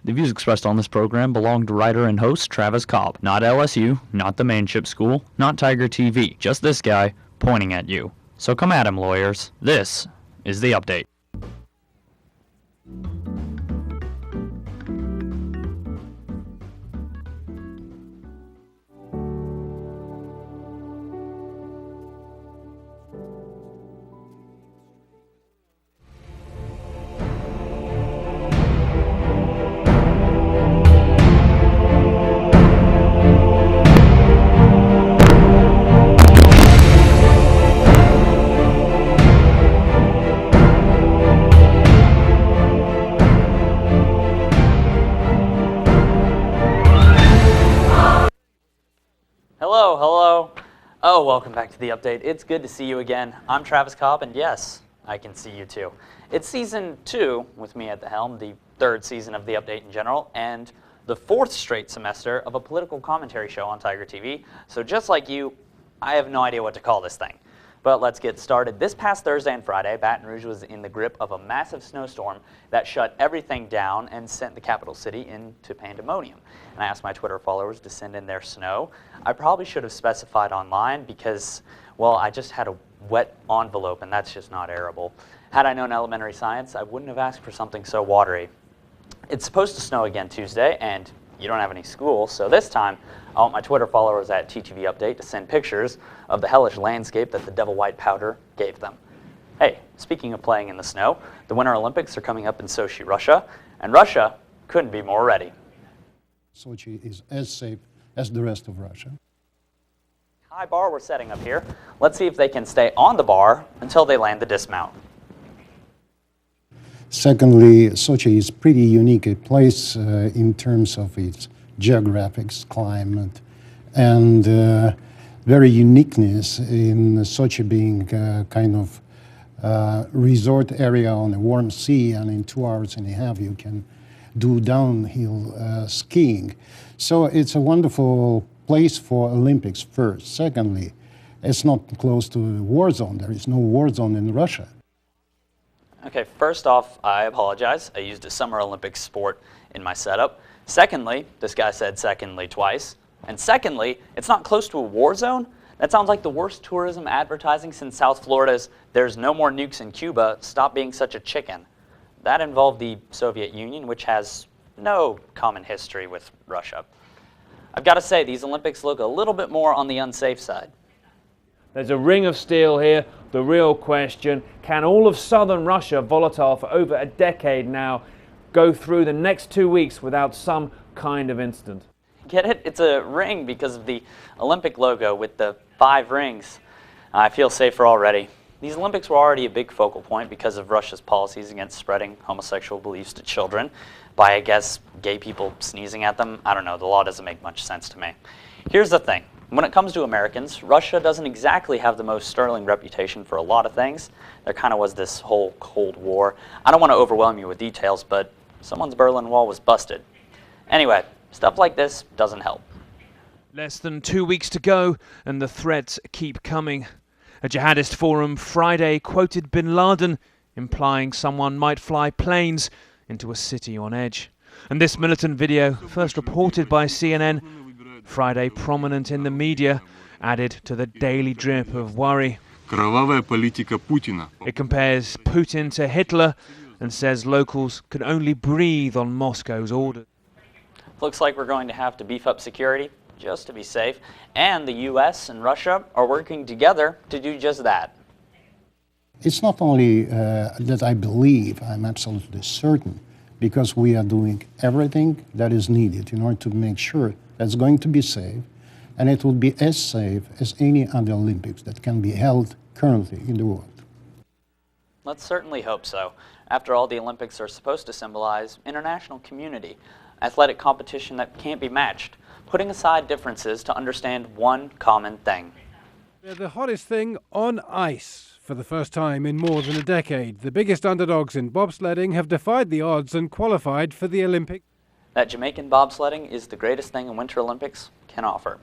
The views expressed on this program belong to writer and host Travis Cobb, not LSU, not the Manship School, not Tiger TV, just this guy pointing at you. So come at him, lawyers. This is The Update. Hello. Oh, welcome back to The Update. It's good to see you again. I'm Travis Cobb, and yes, I can see you too. It's season 2 with me at the helm, the 3rd season of The Update in general, and the 4th straight semester of a political commentary show on Tiger TV. So just like you, I have no idea what to call this thing. But let's get started. This past Thursday and Friday, Baton Rouge was in the grip of a massive snowstorm that shut everything down and sent the capital city into pandemonium. And I asked my Twitter followers to send in their snow. I probably should have specified online because, well, I just had a wet envelope and that's just not airable. Had I known elementary science, I wouldn't have asked for something so watery. It's supposed to snow again Tuesday, and you don't have any school, so this time I want my Twitter followers at TTV Update to send pictures of the hellish landscape that the devil white powder gave them. Hey, speaking of playing in the snow, the Winter Olympics are coming up in Sochi, Russia, and Russia couldn't be more ready. Sochi is as safe as the rest of Russia. High bar we're setting up here. Let's see if they can stay on the bar until they land the dismount. Secondly, Sochi is pretty unique a place in terms of its geographics, climate, and very uniqueness in Sochi being kind of resort area on a warm sea, and in 2.5 hours you can do downhill skiing. So it's a wonderful place for Olympics first. Secondly, it's not close to a war zone. There is no war zone in Russia. Okay, first off, I apologize. I used a Summer Olympics sport in my setup. Secondly, this guy said secondly twice. And secondly, it's not close to a war zone? That sounds like the worst tourism advertising since South Florida's "There's no more nukes in Cuba, stop being such a chicken." That involved the Soviet Union, which has no common history with Russia. I've got to say, these Olympics look a little bit more on the unsafe side. There's a ring of steel here. The real question, can all of southern Russia, volatile for over a decade now, go through the next 2 weeks without some kind of incident? Get it? It's a ring because of the Olympic logo with the 5 rings. I feel safer already. These Olympics were already a big focal point because of Russia's policies against spreading homosexual beliefs to children by, I guess, gay people sneezing at them. I don't know, the law doesn't make much sense to me. Here's the thing. When it comes to Americans, Russia doesn't exactly have the most sterling reputation for a lot of things. There kind of was this whole Cold War. I don't want to overwhelm you with details, but someone's Berlin Wall was busted. Anyway, stuff like this doesn't help. Less than 2 weeks to go, and the threats keep coming. A jihadist forum Friday quoted bin Laden, implying someone might fly planes into a city on edge. And this militant video, first reported by CNN, Friday prominent in the media, added to the daily drip of worry. It compares Putin to Hitler and says locals can only breathe on Moscow's orders. Looks like we're going to have to beef up security just to be safe, and the US and Russia are working together to do just that. It's not only that I believe, I'm absolutely certain, because we are doing everything that is needed in order to make sure that's going to be safe, and it will be as safe as any other Olympics that can be held currently in the world. Let's certainly hope so. After all, the Olympics are supposed to symbolize international community, athletic competition that can't be matched, putting aside differences to understand one common thing. They're the hottest thing on ice. For the first time in more than a decade, the biggest underdogs in bobsledding have defied the odds and qualified for the Olympics. That Jamaican bobsledding is the greatest thing a Winter Olympics can offer.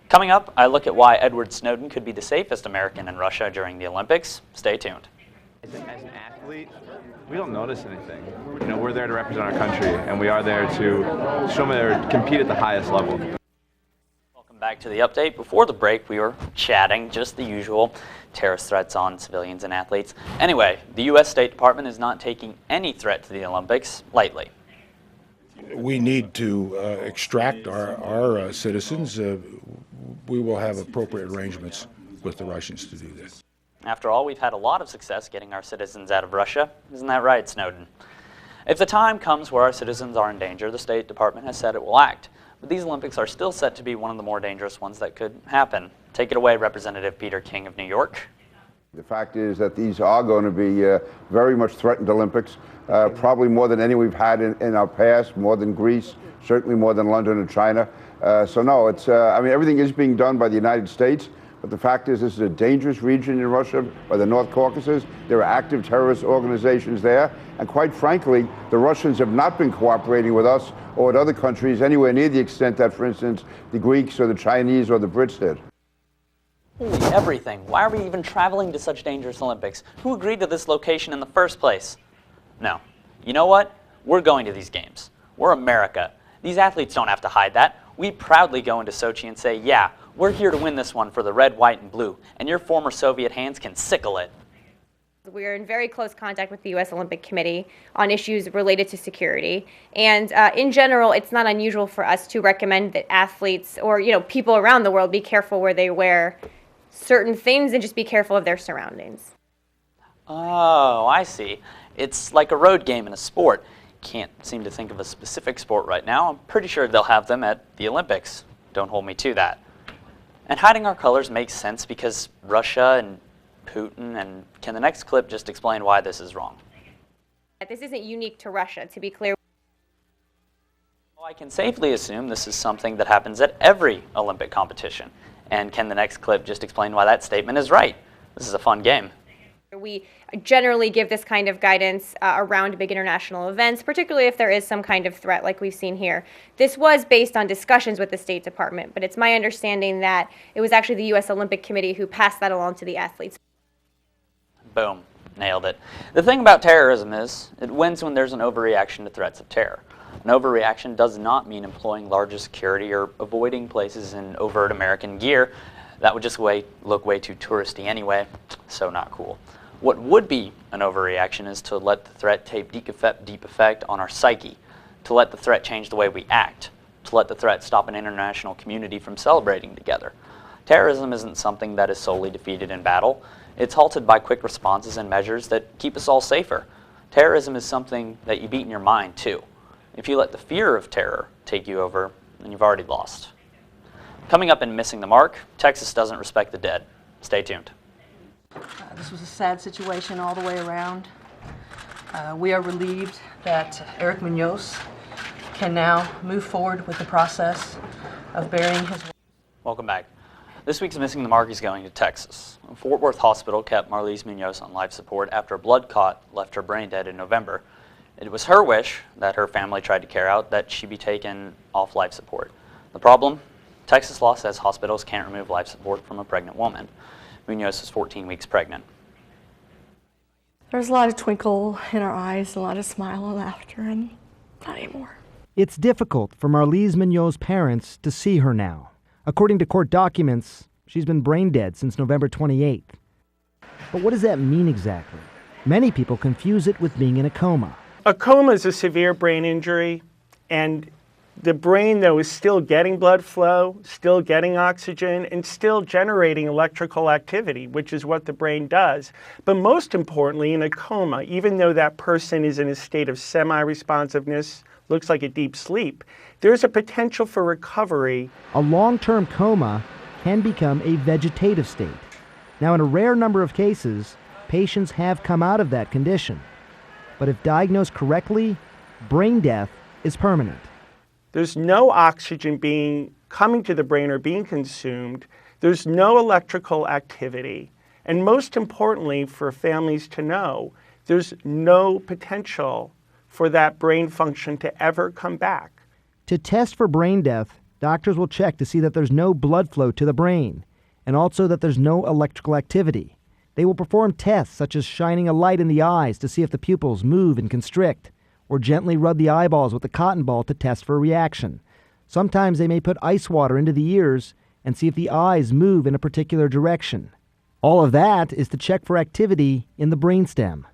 Coming up, I look at why Edward Snowden could be the safest American in Russia during the Olympics. Stay tuned. As an athlete, we don't notice anything. You know, we're there to represent our country, and we are there to show them or compete at the highest level. Welcome back to the update. Before the break, we were chatting, just the usual, terrorist threats on civilians and athletes. Anyway, the U.S. State Department is not taking any threat to the Olympics lightly. We need to extract our citizens. We will have appropriate arrangements with the Russians to do this. After all, we've had a lot of success getting our citizens out of Russia. Isn't that right, Snowden? If the time comes where our citizens are in danger, the State Department has said it will act. But these Olympics are still set to be one of the more dangerous ones that could happen. Take it away, Representative Peter King of New York. The fact is that these are going to be very much threatened Olympics, probably more than any we've had in our past, more than Greece, certainly more than London and China. So no, it's, I mean, everything is being done by the United States, but the fact is this is a dangerous region in Russia, by the North Caucasus. There are active terrorist organizations there, and quite frankly, the Russians have not been cooperating with us or with other countries anywhere near the extent that, for instance, the Greeks or the Chinese or the Brits did. Holy everything. Why are we even traveling to such dangerous Olympics? Who agreed to this location in the first place? No. You know what? We're going to these games. We're America. These athletes don't have to hide that. We proudly go into Sochi and say, yeah, we're here to win this one for the red, white, and blue, and your former Soviet hands can sickle it. We are in very close contact with the U.S. Olympic Committee on issues related to security. And in general, it's not unusual for us to recommend that athletes or people around the world be careful where they wear certain things and just be careful of their surroundings. Oh, I see. It's like a road game in a sport. Can't seem to think of a specific sport right now. I'm pretty sure they'll have them at the Olympics. Don't hold me to that. And hiding our colors makes sense because Russia and Putin, and can the next clip just explain why this is wrong? This isn't unique to Russia, to be clear. Well, I can safely assume this is something that happens at every Olympic competition. And can the next clip just explain why that statement is right? This is a fun game. We generally give this kind of guidance around big international events, particularly if there is some kind of threat like we've seen here. This was based on discussions with the State Department, but it's my understanding that it was actually the U.S. Olympic Committee who passed that along to the athletes. Boom. Nailed it. The thing about terrorism is it wins when there's an overreaction to threats of terror. An overreaction does not mean employing larger security or avoiding places in overt American gear. That would just look way too touristy anyway, so not cool. What would be an overreaction is to let the threat take deep effect on our psyche, to let the threat change the way we act, to let the threat stop an international community from celebrating together. Terrorism isn't something that is solely defeated in battle. It's halted by quick responses and measures that keep us all safer. Terrorism is something that you beat in your mind, too. If you let the fear of terror take you over, then you've already lost. Coming up in Missing the Mark, Texas doesn't respect the dead. Stay tuned. This was a sad situation all the way around. We are relieved that Eric Munoz can now move forward with the process of burying his wife. Welcome back. This week's Missing the Mark is going to Texas. Fort Worth Hospital kept Marlise Munoz on life support after a blood clot left her brain dead in November. It was her wish that her family tried to carry out that she be taken off life support. The problem? Texas law says hospitals can't remove life support from a pregnant woman. Munoz was 14 weeks pregnant. There's a lot of twinkle in our eyes, a lot of smile and laughter, and not anymore. It's difficult for Marlise Munoz's parents to see her now. According to court documents, she's been brain dead since November 28th. But what does that mean exactly? Many people confuse it with being in a coma. A coma is a severe brain injury, and the brain, though, is still getting blood flow, still getting oxygen, and still generating electrical activity, which is what the brain does. But most importantly, in a coma, even though that person is in a state of semi-responsiveness, looks like a deep sleep, there's a potential for recovery. A long-term coma can become a vegetative state. Now, in a rare number of cases, patients have come out of that condition. But if diagnosed correctly, brain death is permanent. There's no oxygen coming to the brain or being consumed. There's no electrical activity. And most importantly, for families to know, there's no potential for that brain function to ever come back. To test for brain death, doctors will check to see that there's no blood flow to the brain, and also that there's no electrical activity. They will perform tests such as shining a light in the eyes to see if the pupils move and constrict, or gently rub the eyeballs with a cotton ball to test for a reaction. Sometimes they may put ice water into the ears and see if the eyes move in a particular direction. All of that is to check for activity in the brainstem.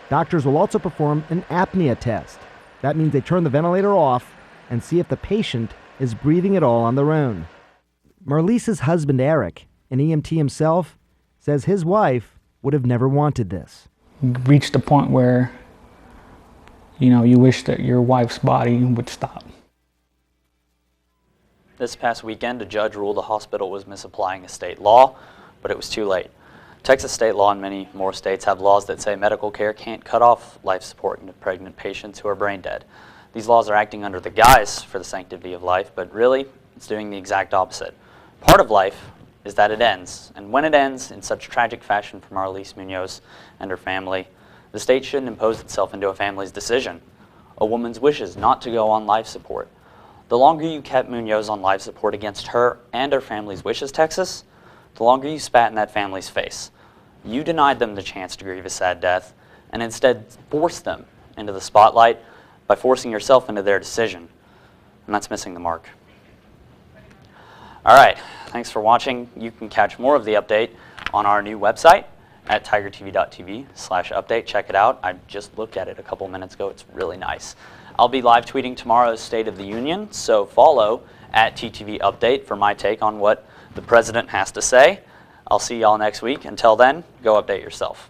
Doctors will also perform an apnea test. That means they turn the ventilator off and see if the patient is breathing at all on their own. Marlise's husband, Eric, an EMT himself, says his wife would have never wanted this. Reached a point where, you wish that your wife's body would stop. This past weekend, a judge ruled the hospital was misapplying a state law, but it was too late. Texas state law and many more states have laws that say medical care can't cut off life support in pregnant patients who are brain dead. These laws are acting under the guise for the sanctity of life, but really, it's doing the exact opposite. Part of life is that it ends, and when it ends in such tragic fashion for Marlise Munoz and her family, the state shouldn't impose itself into a family's decision. A woman's wishes not to go on life support. The longer you kept Munoz on life support against her and her family's wishes, Texas, the longer you spat in that family's face. You denied them the chance to grieve a sad death, and instead forced them into the spotlight by forcing yourself into their decision. And that's missing the mark. All right, thanks for watching. You can catch more of the update on our new website at tigertv.tv/update. Check it out. I just looked at it a couple minutes ago. It's really nice. I'll be live tweeting tomorrow's State of the Union, so follow at TTV Update for my take on what the president has to say. I'll see y'all next week. Until then, go update yourself.